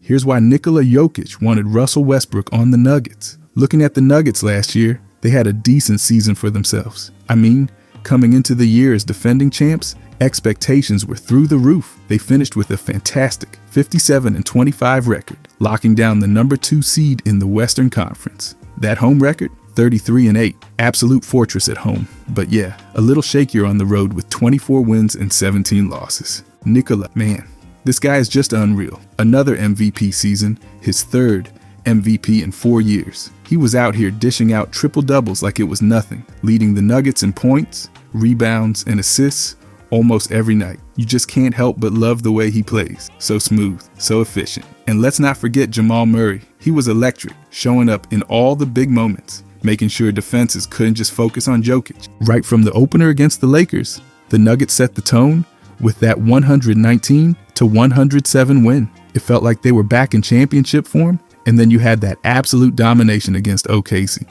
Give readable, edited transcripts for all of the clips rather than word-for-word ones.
Here's why Nikola Jokic wanted Russell Westbrook on the Nuggets. Looking at the Nuggets last year, they had a decent season for themselves. I mean, coming into the year as defending champs, expectations were through the roof. They finished with a fantastic 57-25 record, locking down the number 2 seed in the Western Conference. That home record, 33-8, absolute fortress at home. But yeah, a little shakier on the road with 24 wins and 17 losses. Nikola, man, this guy is just unreal. Another MVP season, his 3rd MVP in 4 years. He was out here dishing out triple doubles like it was nothing, leading the Nuggets in points, rebounds, and assists almost every night. You just can't help but love the way he plays. So smooth, so efficient. And let's not forget Jamal Murray. He was electric, showing up in all the big moments, making sure defenses couldn't just focus on Jokic. Right from the opener against the Lakers, the Nuggets set the tone with that 119-107 win. It felt like they were back in championship form. And then you had that absolute domination against OKC,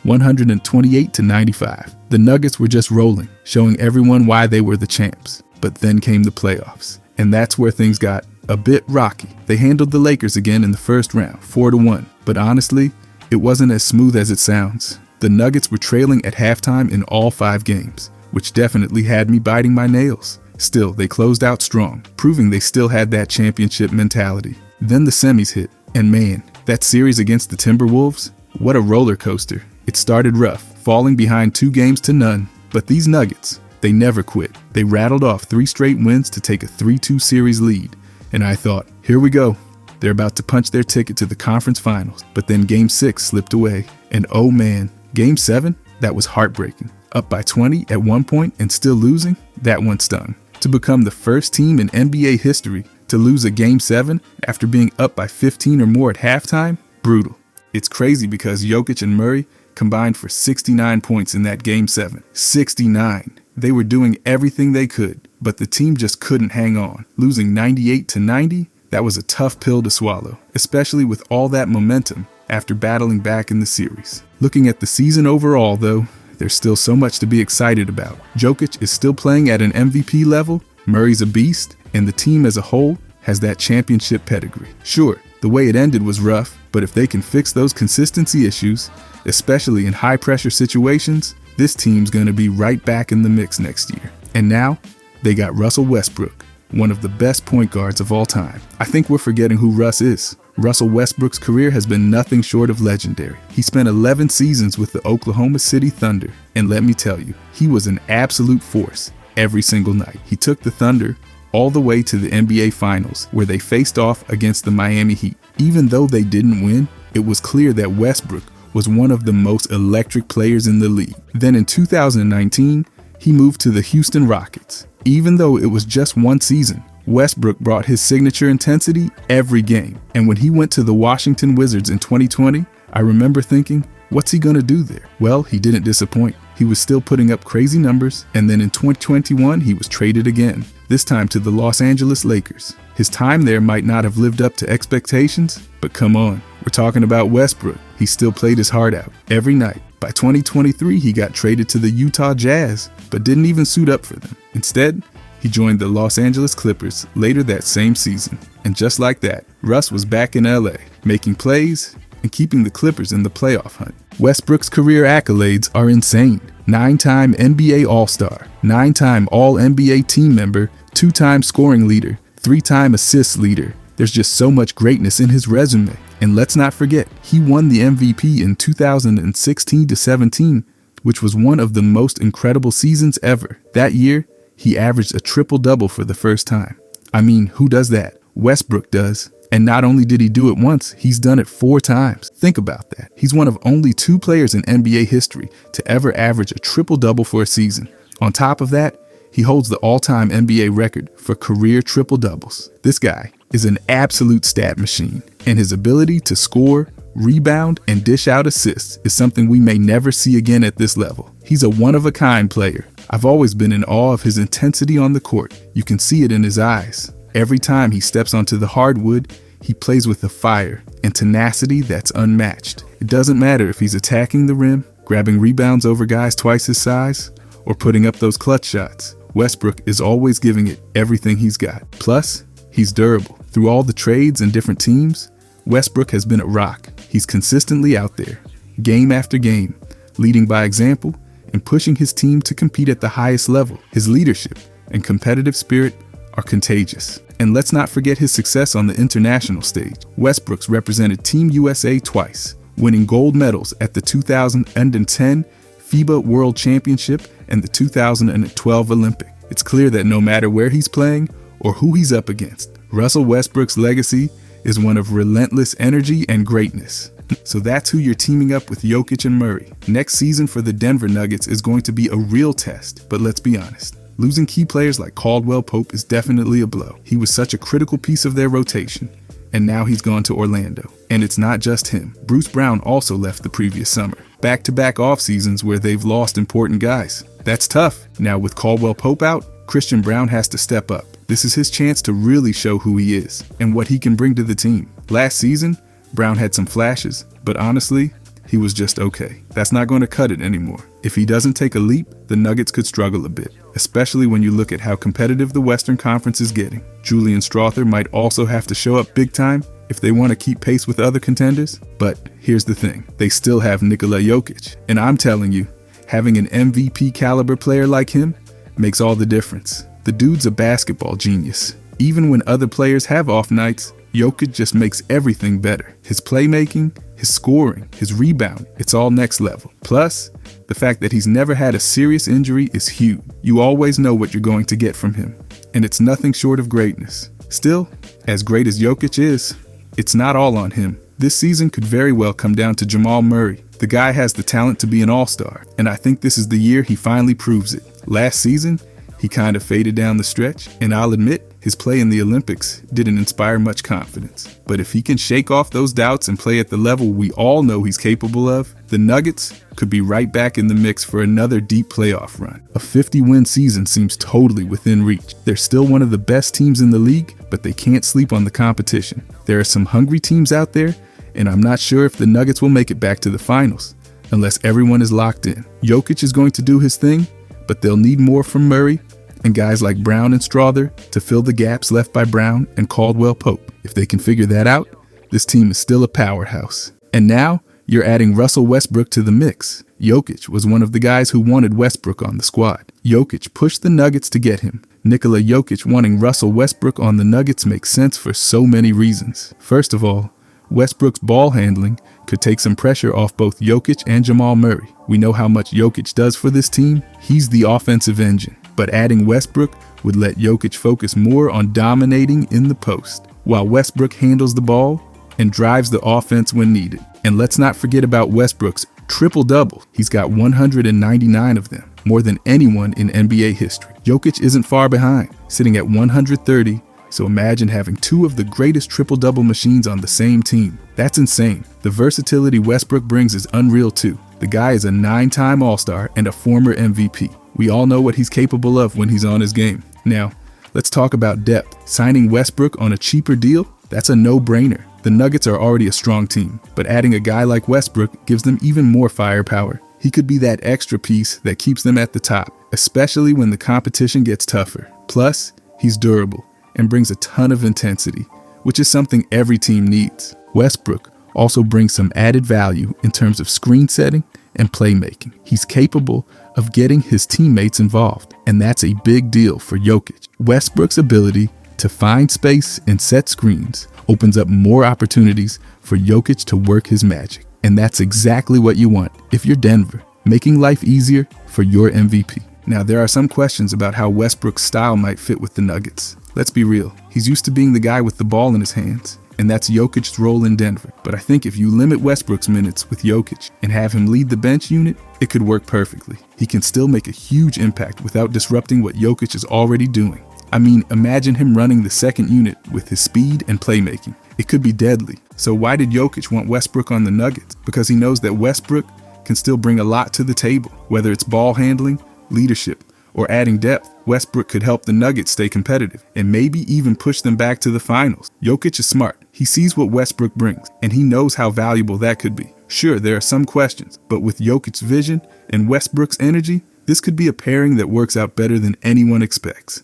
128-95. The Nuggets were just rolling, showing everyone why they were the champs. But then came the playoffs, and that's where things got a bit rocky. They handled the Lakers again in the first round, 4-1. But honestly, it wasn't as smooth as it sounds. The Nuggets were trailing at halftime in all 5 games, which definitely had me biting my nails. Still, they closed out strong, proving they still had that championship mentality. Then the semis hit, and man, that series against the Timberwolves, what a roller coaster. It started rough, falling behind 2-0, but these Nuggets, they never quit. They rattled off 3 straight wins to take a 3-2 series lead, and I thought, here we go. They're about to punch their ticket to the conference finals, but then Game 6 slipped away, and oh man, Game 7, that was heartbreaking. Up by 20 at one point and still losing, that one stung. To become the first team in NBA history to lose a Game 7 after being up by 15 or more at halftime? Brutal. It's crazy because Jokic and Murray combined for 69 points in that Game 7. 69. They were doing everything they could, but the team just couldn't hang on. Losing 98-90, that was a tough pill to swallow, especially with all that momentum after battling back in the series. Looking at the season overall, though, there's still so much to be excited about. Jokic is still playing at an MVP level, Murray's a beast, and the team as a whole has that championship pedigree. Sure, the way it ended was rough, but if they can fix those consistency issues, especially in high-pressure situations, this team's gonna be right back in the mix next year. And now, they got Russell Westbrook, one of the best point guards of all time. I think we're forgetting who Russ is. Russell Westbrook's career has been nothing short of legendary. He spent 11 seasons with the Oklahoma City Thunder, and let me tell you, he was an absolute force every single night. He took the Thunder all the way to the NBA Finals, where they faced off against the Miami Heat. Even though they didn't win, it was clear that Westbrook was one of the most electric players in the league. Then in 2019, he moved to the Houston Rockets. Even though it was just one season, Westbrook brought his signature intensity every game. And when he went to the Washington Wizards in 2020, I remember thinking, what's he gonna do there? Well, he didn't disappoint. He was still putting up crazy numbers, and then in 2021, he was traded again, this time to the Los Angeles Lakers. His time there might not have lived up to expectations, but come on, we're talking about Westbrook. He still played his heart out every night. By 2023, he got traded to the Utah Jazz, but didn't even suit up for them. Instead, he joined the Los Angeles Clippers later that same season. And just like that, Russ was back in LA, making plays and keeping the Clippers in the playoff hunt. Westbrook's career accolades are insane. 9-time NBA All-Star, 9-time All-NBA team member, 2-time scoring leader, 3-time assist leader. There's just so much greatness in his resume. And let's not forget, he won the MVP in 2016-17, which was one of the most incredible seasons ever. That year, he averaged a triple-double for the first time. I mean, who does that? Westbrook does. And not only did he do it once, he's done it 4 times. Think about that. He's one of only 2 players in NBA history to ever average a triple-double for a season. On top of that, he holds the all-time NBA record for career triple-doubles. This guy is an absolute stat machine, and his ability to score, rebound, and dish out assists is something we may never see again at this level. He's a one-of-a-kind player. I've always been in awe of his intensity on the court. You can see it in his eyes. Every time he steps onto the hardwood, he plays with a fire and tenacity that's unmatched. It doesn't matter if he's attacking the rim, grabbing rebounds over guys twice his size, or putting up those clutch shots. Westbrook is always giving it everything he's got. Plus, He's durable. Through all the trades and different teams, Westbrook has been a rock. He's consistently out there, game after game, leading by example and pushing his team to compete at the highest level. His leadership and competitive spirit are contagious. And let's not forget his success on the international stage. Westbrook's represented Team USA twice, winning gold medals at the 2010 FIBA World Championship and the 2012 Olympic. It's clear that no matter where he's playing or who he's up against, Russell Westbrook's legacy is one of relentless energy and greatness. So that's who you're teaming up with Jokic and Murray. Next season for the Denver Nuggets is going to be a real test, but let's be honest. Losing key players like Caldwell Pope is definitely a blow. He was such a critical piece of their rotation, and now he's gone to Orlando. And it's not just him. Bruce Brown also left the previous summer. Back-to-back off seasons where they've lost important guys. That's tough. Now with Caldwell Pope out, Christian Brown has to step up. This is his chance to really show who he is and what he can bring to the team. Last season, Brown had some flashes, but honestly, he was just okay. That's not going to cut it anymore. If he doesn't take a leap, the Nuggets could struggle a bit, especially when you look at how competitive the Western Conference is getting. Julian Strawther might also have to show up big time if they want to keep pace with other contenders. But here's the thing, they still have Nikola Jokic. And I'm telling you, having an MVP caliber player like him makes all the difference. The dude's a basketball genius. Even when other players have off nights, Jokic just makes everything better. His playmaking, his scoring, his rebound, it's all next level. Plus, the fact that he's never had a serious injury is huge. You always know what you're going to get from him, and it's nothing short of greatness. Still, as great as Jokic is, it's not all on him. This season could very well come down to Jamal Murray. The guy has the talent to be an all-star, and I think this is the year he finally proves it. Last season, he kind of faded down the stretch, and I'll admit, his play in the Olympics didn't inspire much confidence. But if he can shake off those doubts and play at the level we all know he's capable of, the Nuggets could be right back in the mix for another deep playoff run. A 50-win season seems totally within reach. They're still one of the best teams in the league, but they can't sleep on the competition. There are some hungry teams out there, and I'm not sure if the Nuggets will make it back to the finals, unless everyone is locked in. Jokic is going to do his thing, but they'll need more from Murray and guys like Brown and Strawther to fill the gaps left by Brown and Caldwell Pope. If they can figure that out, this team is still a powerhouse. And now, you're adding Russell Westbrook to the mix. Jokic was one of the guys who wanted Westbrook on the squad. Jokic pushed the Nuggets to get him. Nikola Jokic wanting Russell Westbrook on the Nuggets makes sense for so many reasons. First of all, Westbrook's ball handling could take some pressure off both Jokic and Jamal Murray. We know how much Jokic does for this team. He's the offensive engine. But adding Westbrook would let Jokic focus more on dominating in the post, while Westbrook handles the ball and drives the offense when needed. And let's not forget about Westbrook's triple-double. He's got 199 of them, more than anyone in NBA history. Jokic isn't far behind, sitting at 130, so imagine having two of the greatest triple-double machines on the same team. That's insane. The versatility Westbrook brings is unreal too. The guy is a 9-time All-Star and a former MVP. We all know what he's capable of when he's on his game. Now, let's talk about depth. Signing Westbrook on a cheaper deal? That's a no-brainer. The Nuggets are already a strong team, but adding a guy like Westbrook gives them even more firepower. He could be that extra piece that keeps them at the top, especially when the competition gets tougher. Plus, he's durable and brings a ton of intensity, which is something every team needs. Westbrook also brings some added value in terms of screen setting and playmaking. He's capable of getting his teammates involved, and that's a big deal for Jokic. Westbrook's ability to find space and set screens opens up more opportunities for Jokic to work his magic, and that's exactly what you want if you're Denver, making life easier for your MVP. Now, there are some questions about how Westbrook's style might fit with the Nuggets. Let's be real, he's used to being the guy with the ball in his hands, and that's Jokic's role in Denver. But I think if you limit Westbrook's minutes with Jokic and have him lead the bench unit, it could work perfectly. He can still make a huge impact without disrupting what Jokic is already doing. I mean, imagine him running the second unit with his speed and playmaking. It could be deadly. So why did Jokic want Westbrook on the Nuggets? Because he knows that Westbrook can still bring a lot to the table, whether it's ball handling, leadership, or adding depth. Westbrook could help the Nuggets stay competitive and maybe even push them back to the finals. Jokic is smart. He sees what Westbrook brings, and he knows how valuable that could be. Sure, there are some questions, but with Jokic's vision and Westbrook's energy, this could be a pairing that works out better than anyone expects.